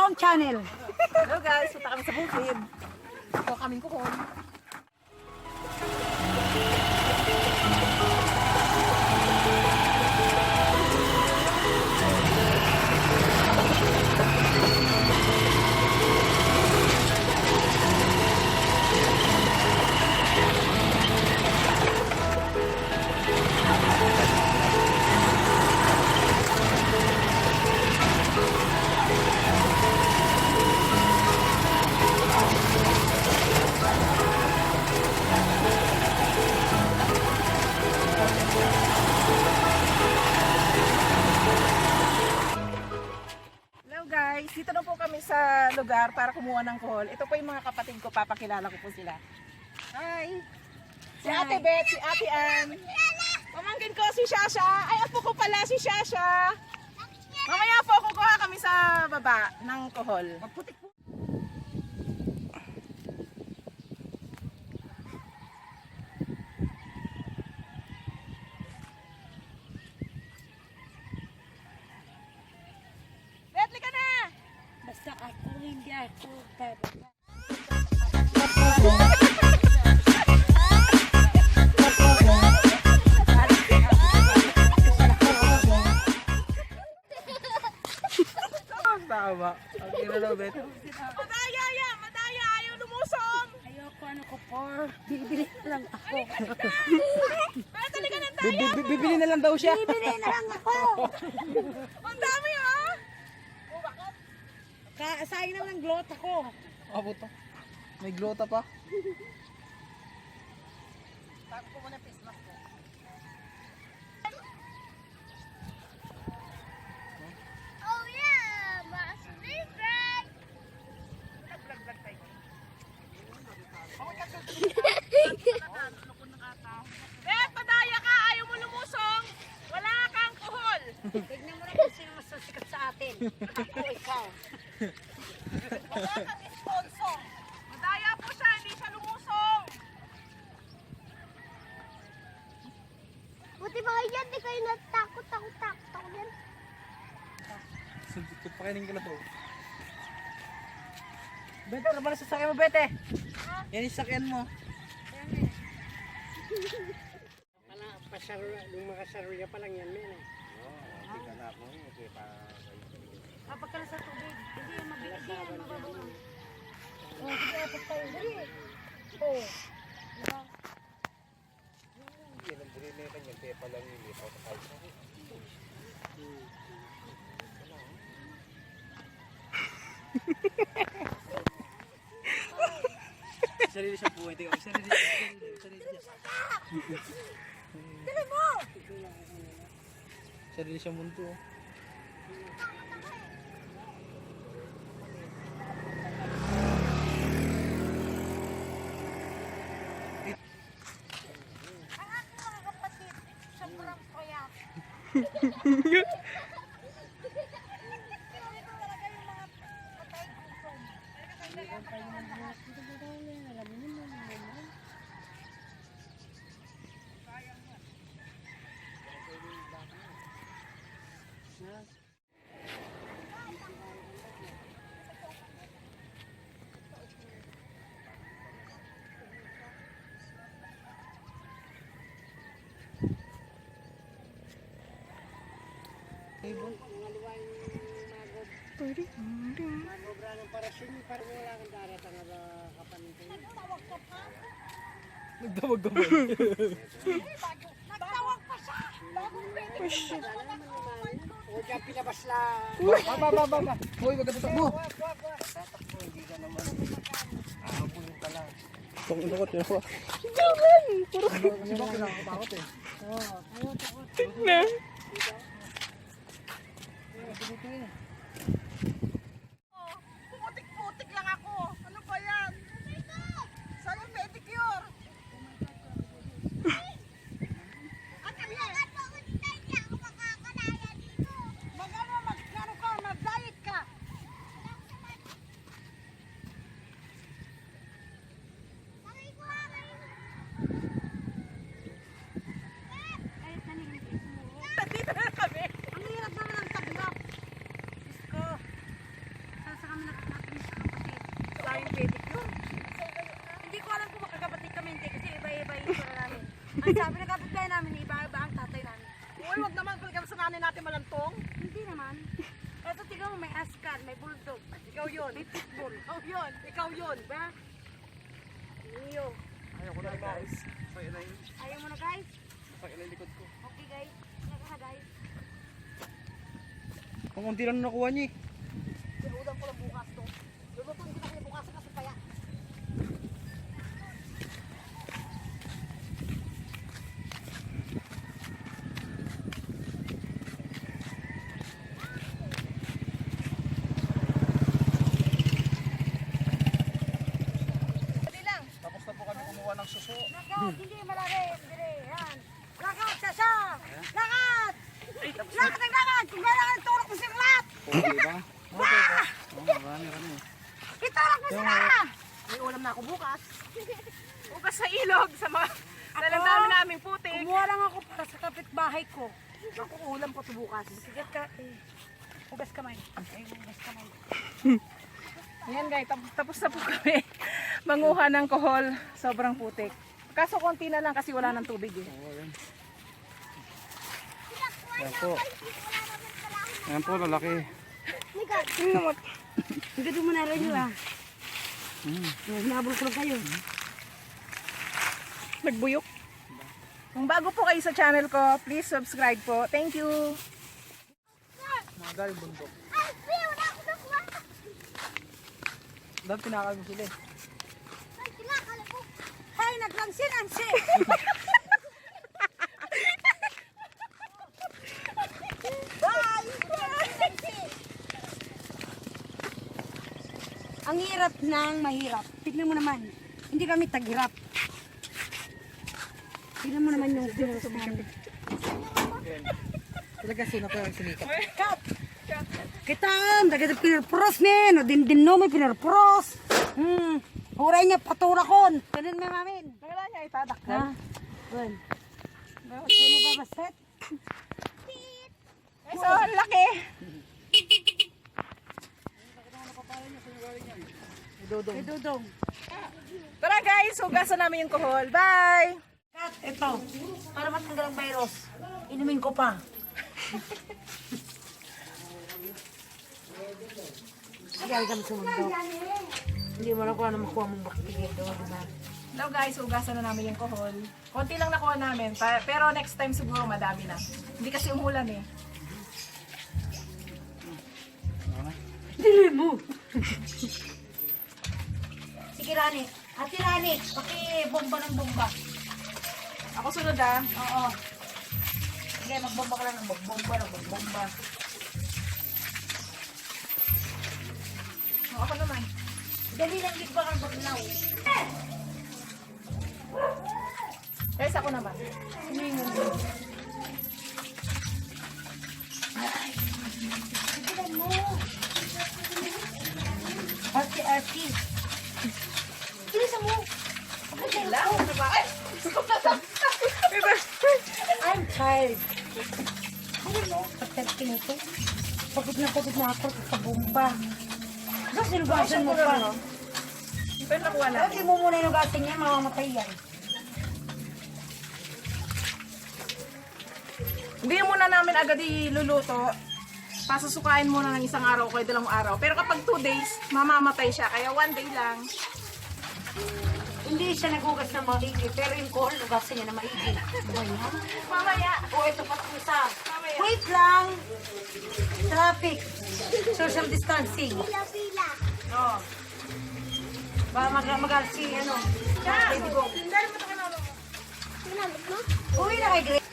own channel. Hello guys, punta kami sa bukid. Ito kaming kuhon. Guys, dito na po kami sa lugar para kumuha ng kuhol. Ito po yung mga kapatid ko, papakilala ko po sila. Hi! Si Ate Beth, si Ate Ann. Pamangkin ko si Shasha. Ay, apo ko pala si Shasha. Mamaya po kukuha kami sa baba ng kuhol. Magputik po. Basta ako, hindi ako talaga. Tama. Okay na daw, Beth. Madaya yan! Madaya! Ayaw lumusong! Ayoko, ano ko po. Bibili na lang ako. Beth, halika ng daya! Bibili na lang daw siya. Bibili na lang ako. Ang dami ah! Sayang naman ang glota ko. Puto. May glota pa. Tago ko muna face mask ko. Oh yeah, mas favorite. Nag-vlog tayo. Beth, madaya ka! Ayaw mo lumusong! Wala kang kuhol! Tignan mo na kung sino mas sikat sa atin. Ako, ikaw. Wala kang sponsor! Madaya po siya, hindi siya lumusong! Buti mga yan, di kayo natakot yan. Pakainin ko na to. Bete, ano ba na sasakyan mo, Bete? Yan yung sasakyan mo. Yung mga sarulya pa lang yan, men. Kapag ka na sa tubig, hindi yung mabigat yan, mababaw. Sige, apos tayo. Dali. Oo. Diba? Yan ang bulinetan yan, kaya pala yung itaw sa kalsa. Sarili siya po, hindi ko. Sarili siya. Dali mo! Sarili siya mundo. Ang aking mga kapatid, sobrang payat. Sobra ng parasyon, parang wala kang daratang kapanintay. Nagtawag ka pa? Nagdawag-gawag. Nagtawag pa siya! Bagong pwede ko siya. O dyan pinabasla. Baba. Hoy, wag ka tatakbo. Tatakbo, hindi ka naman. Aabulin ka lang. Itong inukot yun ako. Kasi ba kinakatakot eh? Tignan. Putik-putik lang ako. Ano ba yan? Saan yung pedicure? Mag-ano ka, mag-diet ka. Dito na kami. Ang hirap naman ang taglap. pedicure. Hindi ko alam kung makakapatid kami, hindi. Kasi iba-iba yung itsura namin. Ang sabi ng kapitbahay namin, iba-iba ang tatay namin. Uy, wag naman pag sa nanay natin malantong. Hindi naman. Kasi tignan mo, may askar, may bulldog. Ikaw yun. May pitbull. Ikaw yun. Ikaw yun. Diba? Iyo. Ayaw ko na guys. Sakit na yun. Ayaw mo na guys? Sakit na yung likod ko. Okay guys. Naka na guys. Kung unti lang nakuha niya eh. Sinudan ko lang bukas to. Lulutuin ko na kayo bukas kasi kaya. Tapos na po kami kumuha ng suso. Lakad, hindi malaki. Hindi. Yan. Lakad, sasa. Lakad. Lakad ang lakad. Kung meron ka ng tulak mo siyang lahat. Okay ba? Okay ba? Oo, marami kami. Itulak mo sila. May ulam na ako bukas. Bukas sa ilog, sa mga dami naming putik. Kumuha lang ako para sa kapitbahay ko. Ako ulam ko to bukas. Sigat ka. Hugas kamay. Ay, hugas kamay. Ayan guys, tapos na po kami manguha ng kohol. Sobrang putik. Kaso konti na lang kasi wala ng tubig eh. Oo, yan. Yan po. Yan po, lalaki. Hindi mo na rin yun ah. Nabol ko lang kayo. Nagbuyok. Kung bago po kayo sa channel ko, please subscribe po. Thank you. Mga galing bundok. Ay, wala ako nakuha. Dahil pinakal mo sila eh. Ay, kinakala ko. Hay, naglangsin-angsi. Ang hirap ng mahirap. Tignan mo naman. Hindi kami taghirap. Tignan mo naman yung pinos namin. Talaga sino ko yung sinikap? Kita, dagdag pinarpros men. O din no may pinarpros. Huray niya patura kon. Ganun may mamin. Wala niya itadak Ha? Well. Sino ba baset? So, ang laki. May dudong. Tara guys, hugasan namin yung kohol. Bye! Kat, ito. Para matanggal ang virus. Inumin ko pa. Sige, kami sumundo. Hindi mo na kung ano makuha mong bakterya doon, diba? Hello guys, hugasan na namin yung kohol. Konti lang nakuha namin, pero next time siguro madami na. Hindi kasi umulan eh. Dili mo. Sige, Rani. Ate Rani, paki-bomba ng bomba. Ako sunod ah. Oo. Sige, magbomba ka lang ng magbomba. Ako naman. Dali lang dito ba kang bagnaw? Guys, ako naman. Sigilan mo. Ate. Bilisan mo. Lang, ano ba? Ay! I'm tired. Alam mo, pagtating ito. Pagod na ako sa bomba. Tapos sinugasan mo pa. Ito yung nakuha namin. Lagi mo muna inugasan niya, mamamatay yan. Hindi muna namin agad iluluto. Pasusukain muna ng isang araw o dalawang araw. Pero kapag 2 days, mamamatay siya. Kaya 1 day lang. Hindi siya nagugas ng maigi, pero yung kohol, nugasan niya na maigi. Diba yan? Mamaya. O, ito pa itong isa. Mamaya. Wait lang! Traffic. Social distancing. Pila-pila. Oh. Ba mag-alsi, ano? Ready go. Dali mo ito kinalo mo. Kinamit mo? Uwi na kay Grace.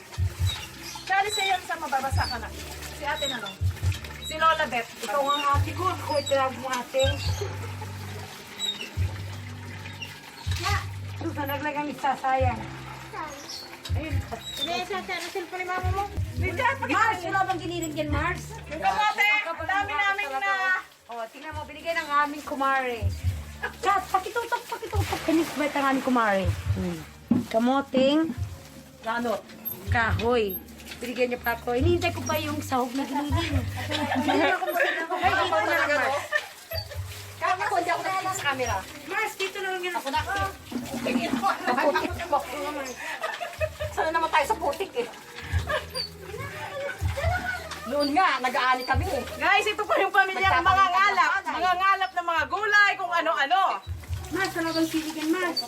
Dali siya yan sa mababasa ka na. Si ate na no? Si Lola Beth. Ikaw ang ate ko. Ako itinawag mo ate. Doon na naglagang isasayang. Ayun. Sinesa siya. Ano silpo ni mama mo? Bigyan, Mars, wala bang ginilig yan, Mars? yung kamote. Ang dami namin na. O, tingnan mo, binigay ng aming kumare. Chat, pakitutok. Kanis ba ito ng aming kumare? Kamoting. Ano? Kahoy. Binigyan niya pa ako. Hinihintay ko pa yung sahog na giniling. Hindi na ako masarap. Ay, dito na lang, Mars. Kaya ko, hindi ako nag-subscribe. camera. Mars, dito na lang yan. Ako na. Sana naman tayo sa putik eh. Noon nga, nag-aani kami eh. Guys, ito po yung pamilyang mga ngalap. Mga ngalap ng mga gulay, kung ano-ano. Mars, talagang siligan, Mars.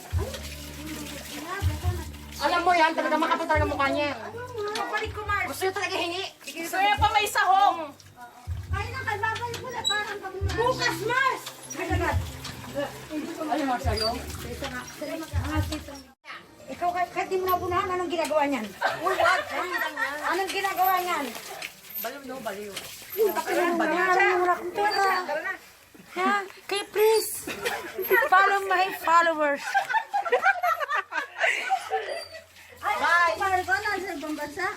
Alam mo yan, talaga makapunta ng mukha niya. Kapalik ko, Mars. Gusto niya talaga hingi. So yan pa may sahong. Ay, nakalabalik mo na parang pag Bukas, Mars! Ano, Mars, sa'yo? Ikaw, kahit di mo nabunahan, anong ginagawa niyan? Uy, wag! Anong ginagawa niyan? Baliw, no? Baliw. Wala akong pera. Ha? Kaya please, follow my followers. Bye! Para ko na sa ibang bansa.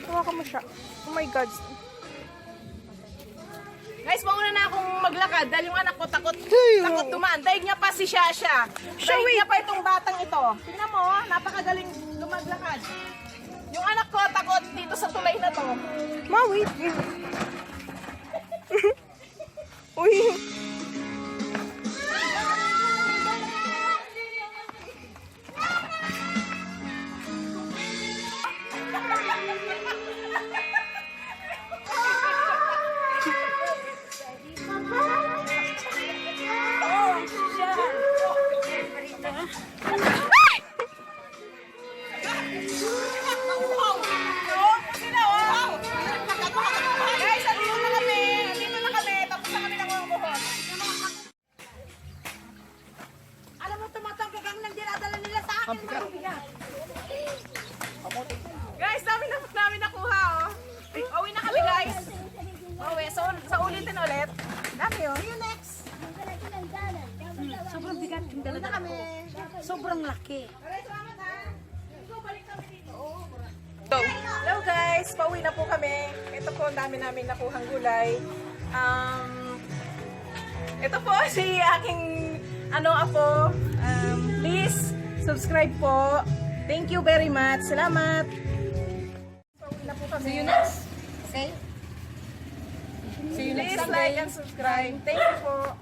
Tawa ka mo siya. Oh my God. Guys, mauna na akong maglakad dahil yung anak ko takot dumaan. Daig niya pa si Shasha. Daig niya pa itong batang ito. Tingnan mo, napakagaling lumaglakad. Yung anak ko takot dito sa tulay na to. Ma, wait. Uy. Guys, andito na kami. Andito na kami. Tapos na kami nangunguhon. Alam mo, tumatangkag ang nang dinadala nila sa akin. Guys, dami na namin nakuha, oh. Uwi na kami, guys. Uwi. So, sa ulitin ulit. Dami, oh. See you next. Sobrang bigat yung dala kami. Sobrang laki. Hello guys, pauwi na po kami. Ito po ang dami namin nakuhang gulay. Ito po si aking apo. Please subscribe po. Thank you very much. Salamat. Pauwi na po kami. See you next. Okay? Please like and subscribe. Thank you po.